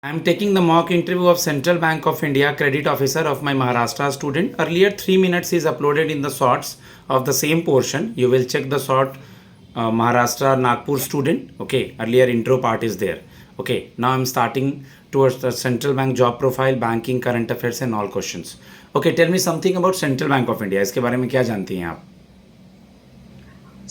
I'm taking the mock interview of Central Bank of India credit officer of my Maharashtra student. Earlier 3 minutes is uploaded in the shorts of the same portion. You will check the short Maharashtra Nagpur student. Okay, earlier intro part is there. Okay, now I'm starting towards the Central Bank job profile, banking, current affairs and all questions. Okay, tell me something about Central Bank of India. इसके बारे में क्या जानती हैं आप?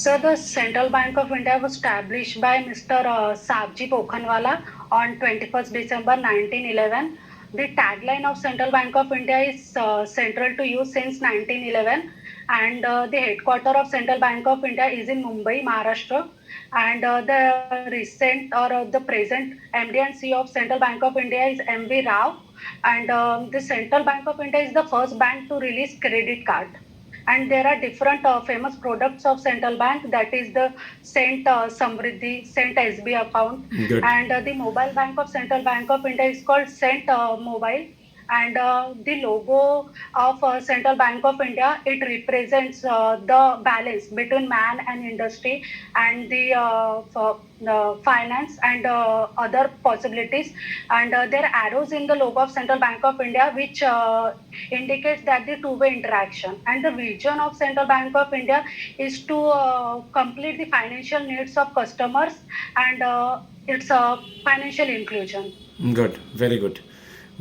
Sir, the Central Bank of India was established by Mr. Sabji Pokhanwala on 21st December 1911. The tagline of Central Bank of India is central to you since 1911, and the headquarter of Central Bank of India is in Mumbai, Maharashtra. And the recent or the present MD and CEO of Central Bank of India is M.V. Rao. And the Central Bank of India is the first bank to release credit card. And there are different famous products of Central Bank, that is the Cent Samriddhi, Cent SB account. Good. And the mobile bank of Central Bank of India is called Cent Mobile. And the logo of Central Bank of India, it represents the balance between man and industry and the finance and other possibilities. And there are arrows in the logo of Central Bank of India which indicates that the two-way interaction. And the vision of Central Bank of India is to complete the financial needs of customers, and it's a financial inclusion. Good, very good.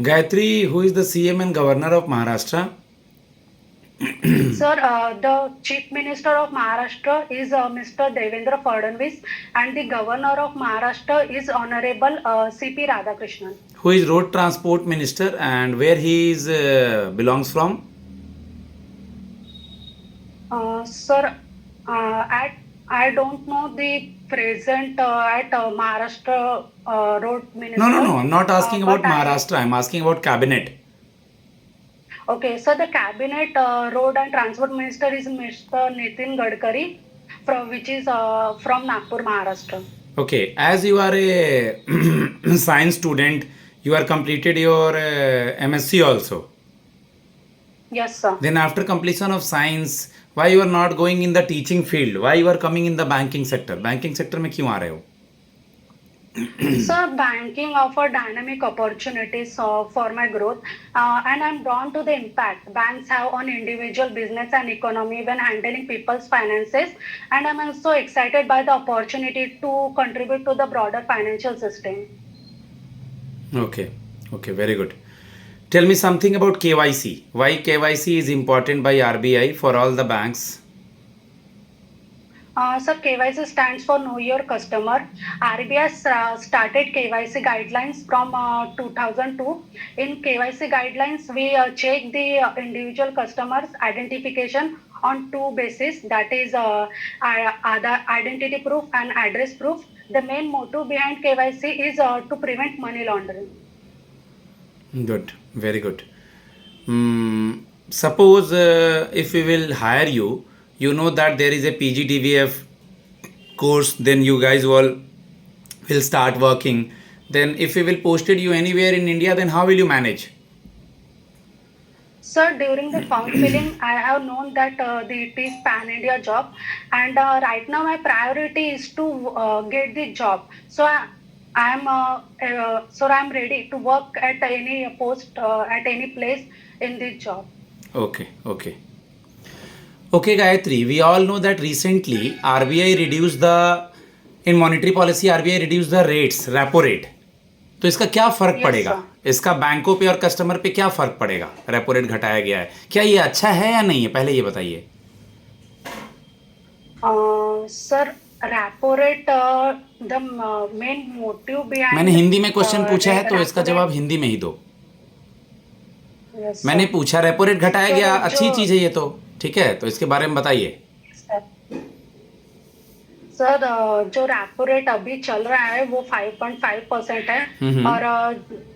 Gayatri, who is the CM and Governor of Maharashtra? Sir, the Chief Minister of Maharashtra is Mr. Devendra Fadnavis, and the Governor of Maharashtra is Honorable C.P. Radhakrishnan. Who is Road Transport Minister and where he is belongs from? Sir, I don't know the present at Maharashtra Road Minister. No. I'm not asking about but Maharashtra. I'm asking about cabinet. Okay, so the Cabinet Road and Transport Minister is Mr. Nitin Gadkari, which is from Nagpur, Maharashtra. Okay, as you are a science student, you are completed your MSc also. Yes, sir. Then after completion of science, why you are not going in the teaching field? Why you are coming in the banking sector? Banking sector में क्यों आ रहे हो? Sir, banking offer dynamic opportunities for my growth, and I'm drawn to the impact banks have on individual business and economy when handling people's finances, and I'm also excited by the opportunity to contribute to the broader financial system. Okay, very good. Tell me something about KYC. Why KYC is important by RBI for all the banks? Sir, KYC stands for Know Your Customer. RBI started KYC guidelines from 2002. In KYC guidelines, we check the individual customer's identification on two bases, that is identity proof and address proof. The main motive behind KYC is to prevent money laundering. Good, very good. Suppose if we will hire you, you know that there is a PGDVF course, then you guys will start working. Then if we will posted you anywhere in India, then how will you manage? Sir, during the form filling, I have known that it is pan-India job, and right now my priority is to get the job. So I'm ready to work at any post at any place in this job. Okay, Gayatri, we all know that recently RBI reduced in monetary policy RBI reduced the rates, repo rate. तो इसका क्या फर्क Yes, पड़ेगा? sir. इसका बैंकों पे और customer पे क्या फर्क पड़ेगा? रेपो रेट घटाया गया है, क्या ये अच्छा है या नहीं है? पहले ये बताइए. Sir, repo rate, the main motive behind. मैंने हिंदी में क्वेश्चन पूछा है तो repo इसका rate- जवाब हिंदी में ही दो. Yes, मैंने sir. पूछा रेपो रेट घटाया तो गया, अच्छी जो- चीज है ये तो, ठीक है, तो इसके बारे में बताइए. सर, जो रेपो रेट अभी चल रहा है वो 5.5% है, और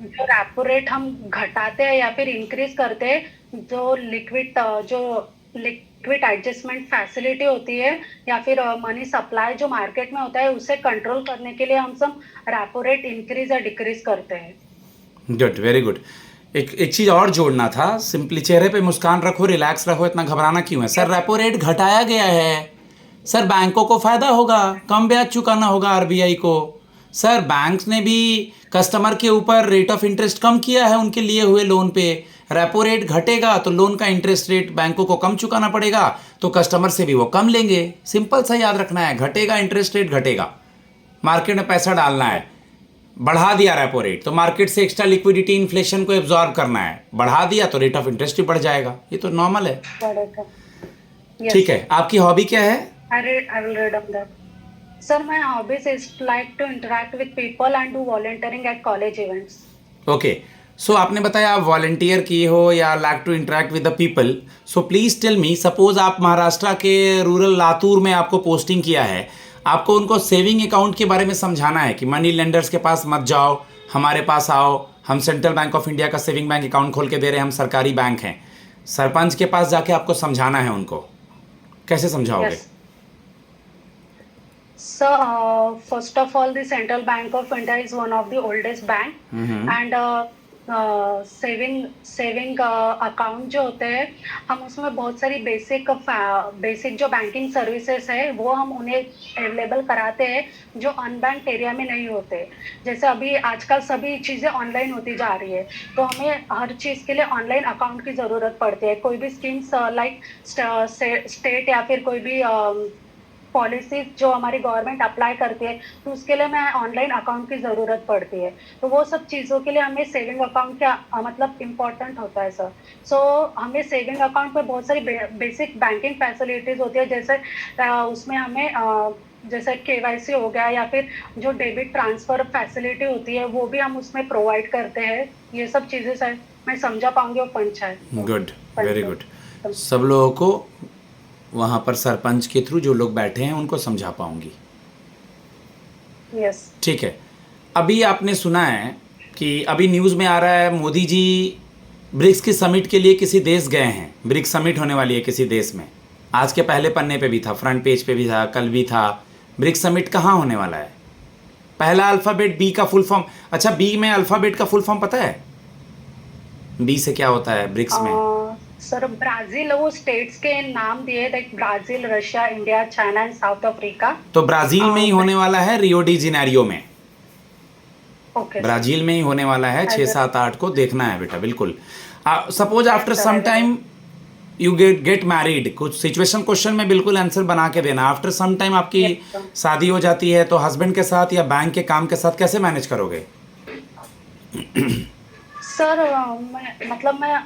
जो रेपो रेट हम घटाते हैं या फिर इंक्रीज करते हैं, जो लिक्विड एडजस्टमेंट फैसिलिटी होती है या फिर मनी सप्लाई जो मार्केट में होता है, उसे कंट्रोल करने के लिए हम सब रेपो रेट इंक्रीज या डिक्रीज करते हैं. Good, very good. एक चीज और जोड़ना था, सिंपली चेहरे पे मुस्कान रखो, रिलैक्स रखो, इतना घबराना क्यों है? सर रेपो रेट घटाया गया है, सर बैंकों को फायदा होगा, कम ब्याज चुकाना होगा आरबीआई को, सर बैंक्स ने भी कस्टमर के ऊपर रेट ऑफ इंटरेस्ट कम किया है उनके लिए हुए लोन पे। रेपो रेट घटेगा तो लोन का इंटरेस्ट रेट बैंकों को कम चुकाना पड़ेगा, तो कस्टमर से भी वो कम लेंगे। सिंपल सा याद रखना है, घटेगा इंटरेस्ट रेट घटेगा, मार्केट में पैसा डालना है। बढ़ा दिया रेपो रेट तो मार्केट से एक्स्ट्रा लिक्विडिटी इन्फ्लेशन को एब्जॉर्ब करना है, बढ़ा दिया तो रेट ऑफ इंटरेस्ट भी बढ़ जाएगा, ये तो नॉर्मल है। पड़ेगा। Yes. ठीक है, आपकी हॉबी क्या है? I will read on that. Sir, my hobbies is like to interact with people and do volunteering at college events. Okay, so आपने बताया आप वॉलंटियर किए हो या like to interact with the people. So please tell me, suppose आप महाराष्ट्र के rural Latur में आपको पोस्टिंग किया है, आपको उनको सेविंग अकाउंट के बारे में समझाना है कि मनी लेंडर्स के पास मत जाओ, हमारे पास आओ, हम सेंट्रल बैंक ऑफ इंडिया का सेविंग बैंक अकाउंट खोल के दे रहे हैं, हम सरकारी बैंक हैं। सरपंच के पास जाके आपको समझाना है उनको, कैसे समझाओगे? Yes. So, first of all, the Central Bank of India is one of the oldest bank, and saving account जो होते हैं, हम उसमें बहुत सारी बेसिक जो बैंकिंग सर्विसेज है वो हम उन्हें अवेलेबल कराते हैं जो अनबैंक्ड एरिया में नहीं होते। जैसे अभी आजकल सभी चीज़ें ऑनलाइन होती जा रही है, तो हमें हर चीज़ के लिए ऑनलाइन अकाउंट की ज़रूरत पड़ती है। कोई भी स्कीम्स लाइक स्टेट या फिर कोई भी पॉलिसीज जो हमारी गवर्नमेंट अप्लाई करती है, तो उसके लिए हमें ऑनलाइन अकाउंट की ज़रूरत पड़ती है। तो वो सब चीज़ों के लिए हमें सेविंग अकाउंट का मतलब इम्पोर्टेंट होता है सर। सो हमें सेविंग अकाउंट पे बहुत सारी बेसिक बैंकिंग फैसिलिटीज़ होती है, जैसे उसमें हमें जैसे KYC हो गया या फिर जो डेबिट ट्रांसफ़र फैसिलिटी होती है वो भी हम उसमें प्रोवाइड करते हैं। ये सब चीज़ें सर मैं समझा पाऊँगी वो पंचायत। Good, very good. सब लोगों को वहाँ पर सरपंच के थ्रू जो लोग बैठे हैं उनको समझा पाऊंगी। यस। ठीक है, अभी आपने सुना है कि अभी न्यूज़ में आ रहा है मोदी जी ब्रिक्स की समिट के लिए किसी देश गए हैं, ब्रिक्स समिट होने वाली है किसी देश में। आज के पहले पन्ने पे भी था, फ्रंट पेज पे भी था, कल भी था। ब्रिक्स समिट कहाँ होने वाला है? पहला अल्फ़ाबेट बी का फुल फॉर्म, अच्छा बी में अल्फ़ाबेट का फुल फॉर्म पता है? बी से क्या होता है ब्रिक्स में? सर ब्राज़ील, वो स्टेट्स के नाम दिए, like Brazil, Russia, India, China and south Africa. तो ब्राज़ील में ही होने वाला है, रियो डी जेनेरियो में। ओके, ब्राज़ील में ही होने वाला है, 6, 7, 8 को देखना है बेटा, बिल्कुल। Suppose after some time you get married, कुछ सिचुएशन क्वेश्चन में बिल्कुल आंसर बना के देना। आफ्टर सम टाइम आपकी शादी हो जाती है, तो हस्बैंड के साथ या बैंक के काम के साथ कैसे मैनेज करोगे? सर मैं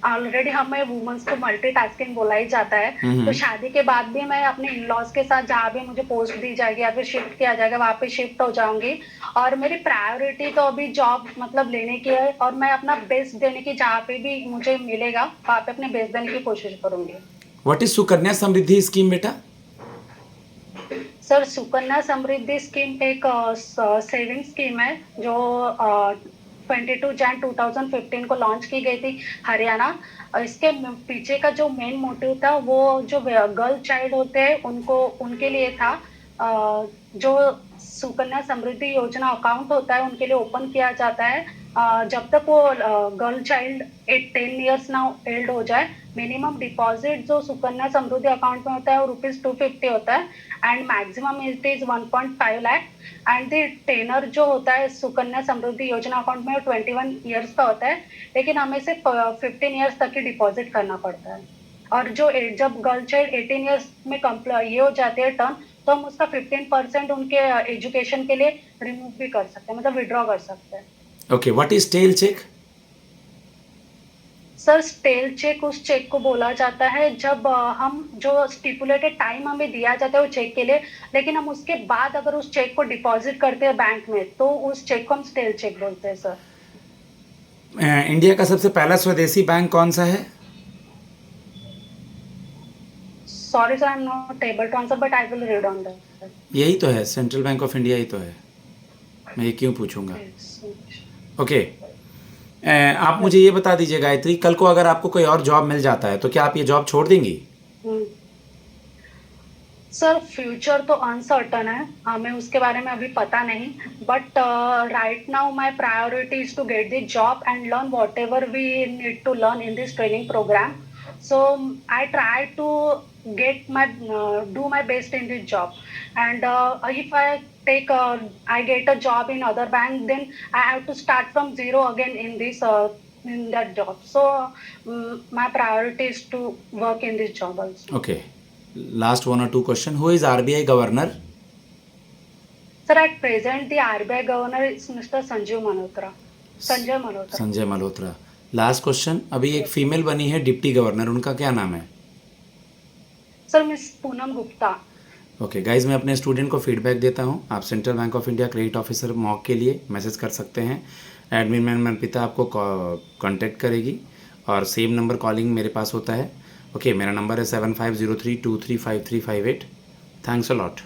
ऑलरेडी हमें वुमेन्स को मल्टीटास्किंग बोला ही जाता है, तो शादी के बाद भी मैं अपने इन लॉज के साथ जहाँ भी मुझे पोस्ट दी जाएगी या फिर शिफ्ट किया जाएगा वहाँ पे शिफ्ट हो जाऊंगी। और मेरी प्रायोरिटी तो अभी जॉब मतलब लेने की है, और मैं अपना बेस्ट देने की जहाँ पे भी मुझे मिलेगा वहाँ पे अपने बेस्ट देने की कोशिश करूंगी। What is Sukanya Samriddhi scheme बेटा? सर सुकन्या समृद्धि स्कीम एक सेविंग स्कीम है जो 22 जन 2015 को लॉन्च की गई थी हरियाणा। इसके पीछे का जो मेन मोटिव था वो जो गर्ल चाइल्ड होते हैं उनके लिए था। जो सुकन्या समृद्धि योजना अकाउंट होता है उनके लिए ओपन किया जाता है जब तक वो गर्ल चाइल्ड 10 ईयर्स ना एल्ड हो जाए। मिनिमम डिपॉजिट जो सुकन्या समृद्धि अकाउंट में होता है वो ₹250 होता है and maximum it is 1.5 lakh and the tenure जो होता है सुकन्या समृद्धि योजना अकाउंट में वो 21 ईयर्स का होता है, लेकिन हमें सिर्फ 15 ईयर्स तक ही डिपॉजिट करना पड़ता है। और जो जब गर्ल चाइल्ड 18 ईयर्स में ये हो जाती है टर्न, तो हम उसका 15% उनके एजुकेशन के लिए रिमूव भी कर सकते हैं, मतलब विड्रॉ कर सकते हैं। Okay, what is tell cheque? Sir tell cheque उस चेक को बोला जाता है जब हम जो स्टिपुलेटेड टाइम हमें दिया जाता है वो चेक के लिए, लेकिन हम उसके बाद अगर उस चेक को डिपॉजिट करते हैं बैंक में तो उस चेक को हम टेल चेक बोलते हैं। सर इंडिया का सबसे पहला स्वदेशी बैंक कौन सा है? Sorry sir, I am not able to answer but I will read on that. यही तो है, सेंट्रल बैंक ऑफ इंडिया ही तो है, मैं ये क्यों पूछूंगा। ओके, आप मुझे ये बता दीजिए गायत्री, कल को अगर आपको कोई और जॉब मिल जाता है तो क्या आप ये जॉब छोड़ देंगी? सर फ्यूचर तो अनसर्टन है, हमें उसके बारे में अभी पता नहीं, but right now my priority is to get the job and learn whatever we need to learn in this training programme. So I try to get my do my best in this job. And if I take I get a job in other bank, then I have to start from zero again in this in that job. So my priority is to work in this job also. Okay. Last one or two question. Who is RBI governor? Sir, at present the RBI governor is Mr. Sanjay Malhotra. Sanjay Malhotra. Last question. अभी एक female बनी है deputy governor, उनका क्या नाम है? Sir, miss Poonam Gupta. Okay guys, मैं अपने स्टूडेंट को फीडबैक देता हूँ. आप central bank of India credit officer mock के लिए मैसेज कर सकते हैं. एडमिन मैम अर्पिता आपको कांटेक्ट करेगी और सेम नंबर कॉलिंग मेरे पास होता है. ओके, मेरा नंबर है 7503235358. Thanks a lot.